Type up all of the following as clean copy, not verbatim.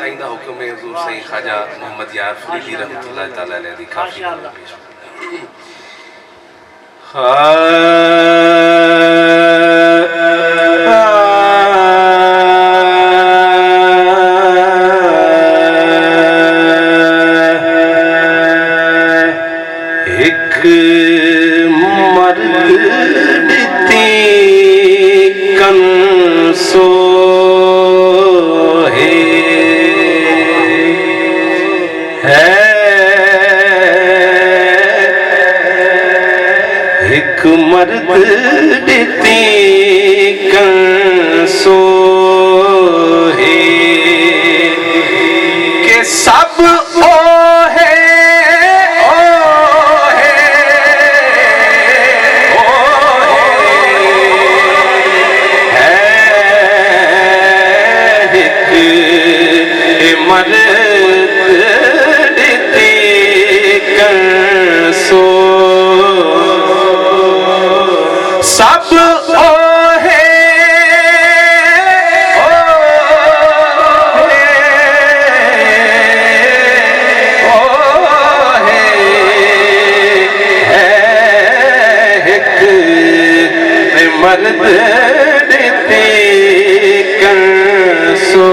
साईं दा हुक्म है हुजूर सईं ख्वाजा मोहम्मद यार फरीदी रहमतुल्लाह तआला अलैह दी काफी एक मर्द दिती कंसो एक मर्द दिती कंसो है के सब ओ है मर्द दिती कंसो सब ओ है मर्द दिती कंसो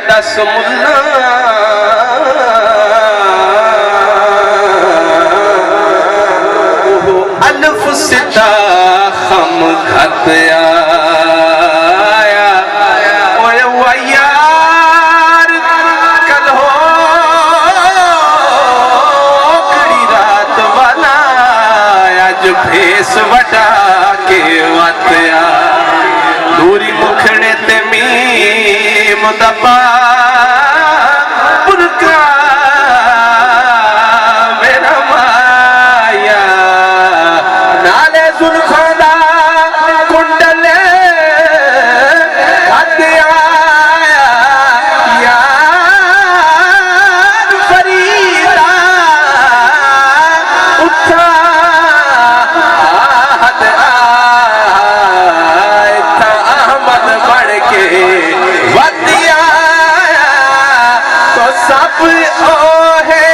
दस मुल्ला अल्फ सिता खम खत आया ओए यार कल हो कड़ी रात वाला अज फेस वटा के वत आ दूरी मुखड़े ते मीम दबा पुरका मेरा माया नाले जुल्फां दा कुंडल हद आया यार फरीदा उठा हद आया अहमद बढ़ के वदिया तो सब ओ है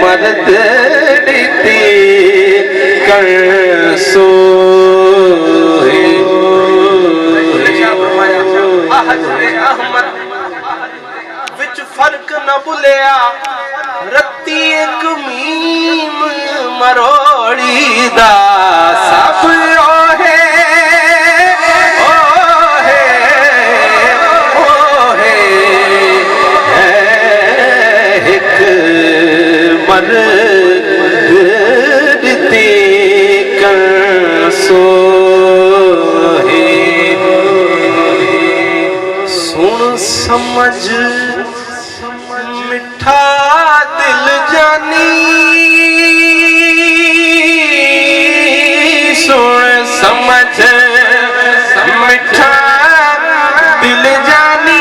मर्द दिती कंसो विच फर्क न भुलिया रत्ती एक मीम मरोड़ी दा सब ओ है एक मर्द दिती कंसो सुन समझ मिठा दिल जानी सुन समझ मिठा दिल जानी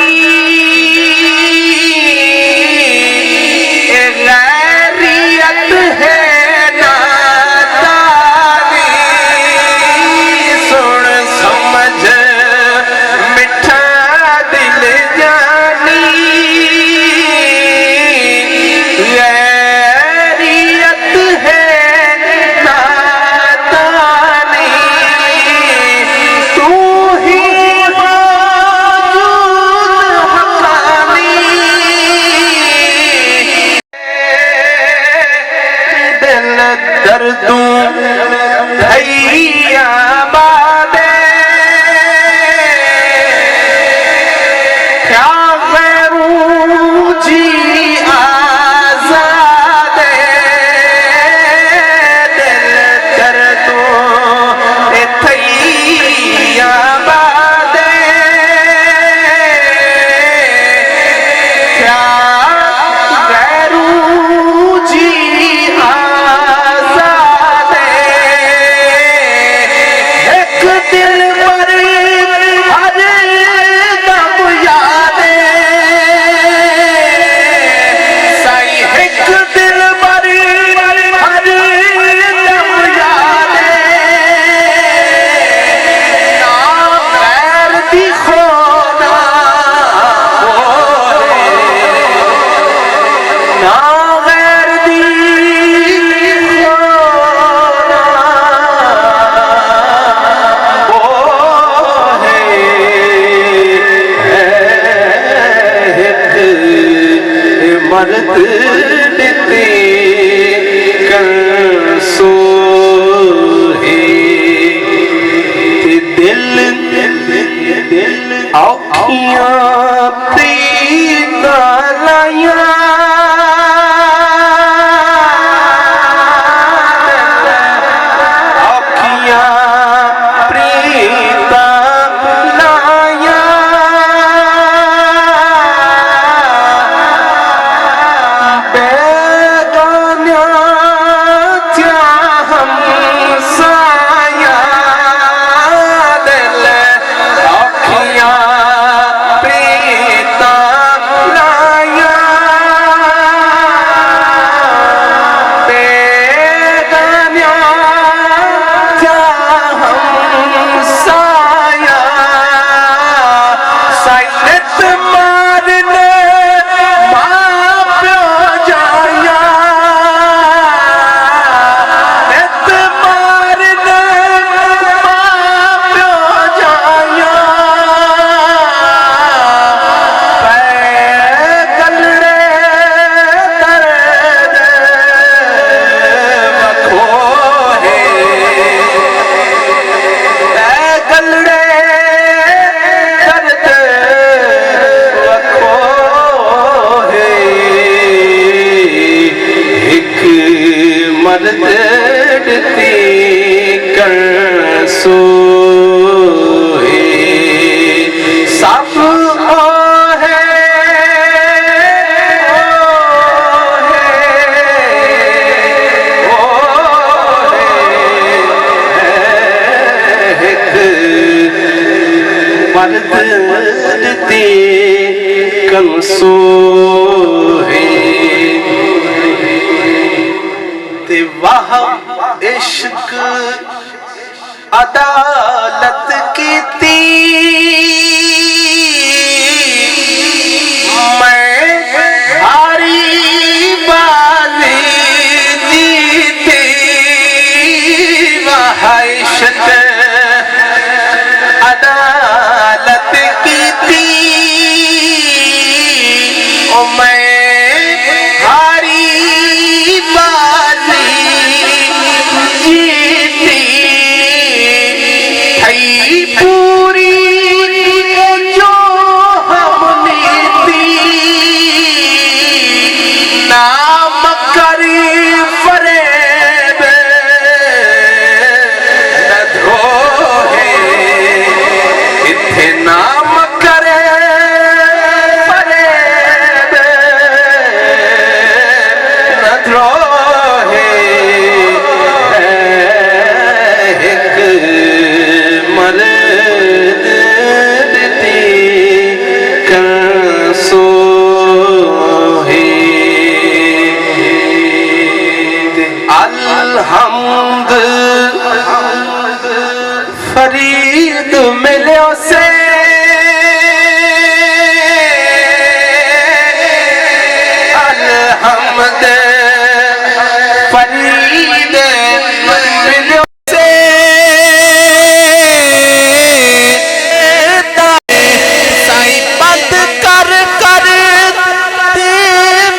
गैरियत है नादानी सुन समझ मिठा दिल जानी गैरियत औखियां प्रीत लाइया वाह इश्क अदालत की थी मैं हारी बाजी जीती वाह इश्क अदालत की थी ओ मैं फरीद मिलो से अलहमद फरीद मिलो से साई बंद कर कर ते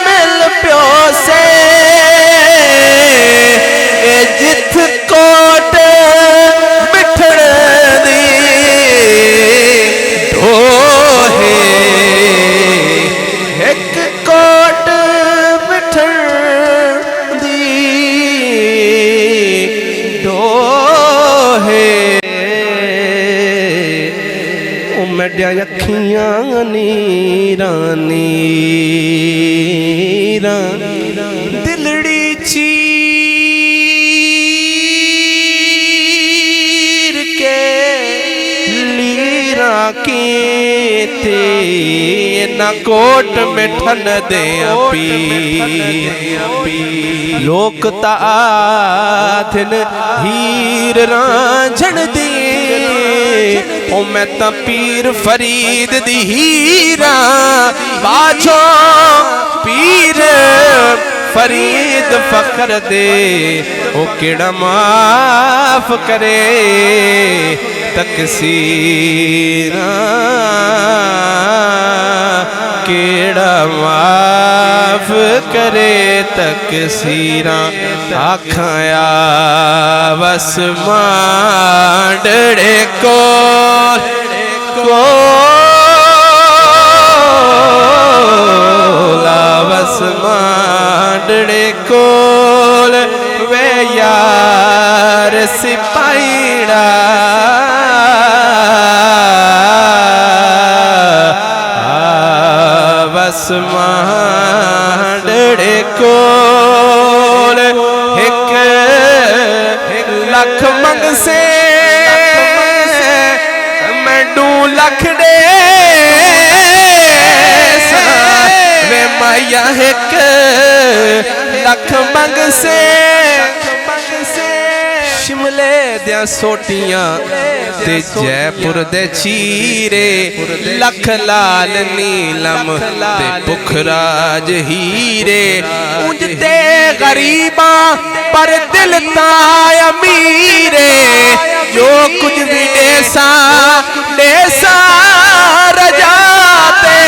मिल प्यो से जिथ कोट अखियां नीरां नीरां दिलड़ी चीर के लीरा कीते ना कोट में ठन दे पी लोक ताथन हीर रांझण दी ओ मैं ता पीर फरीद दी हीरा बाजो पीर फरीद फकर दे ओ केड़ा माफ करे तकसीरा केड़ा माफ करे तकसीरा आखाया बस मांडड़े को वसमांडड़े कोल एक लख मंग से मैनू लख दे वे माया एक लख मंग से शिमले दियां सोटियां ते जयपुर दे चीरे लख लाल नीलम ते पुखराज हीरे उंज ते गरीबा पर दिल ता अमीरे जो कुछ भी देसा रजाते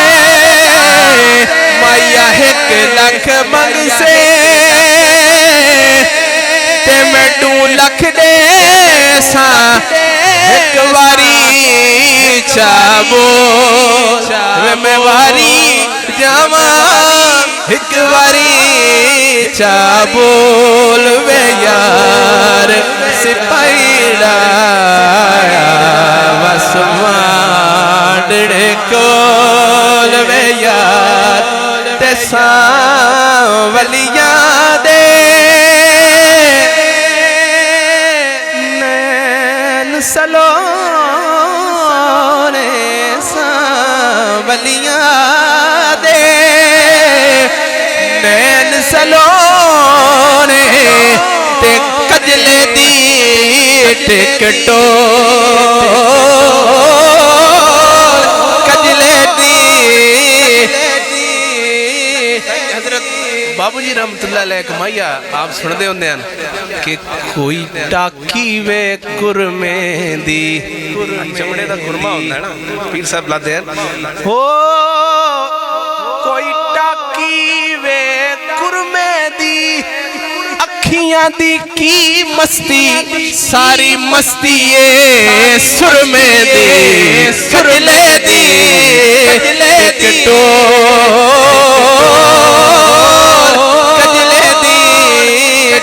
माया एक लख मंग से ते मैनू लख दे सा एक वारी चाबो मैं वारी जावा एक वारी चाबोल वे यार सिपाहीड़ा वसमांडड़े कोल वे यार ते सांवलिया दे सलोने सांवलियां दे नैन सलोने ते कजले दी टिकटो कजले दी हजरत बाबू जी रहमतुल्लाह अलैह कमाइया आप सुनते होंगे हैं कि कोई टाकी वे कुरमे दी चमड़े का कुरमा होता है ना पीर साहब लाते हैं हो कोई टाकी वे कुरमे दी अखियां दी की मस्ती सारी मस्ती ये सुरमे दी सुरले दी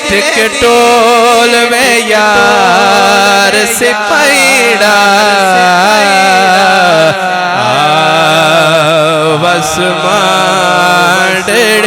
टिकटोल वे यार सिपाहीड़ा वसमांडड़े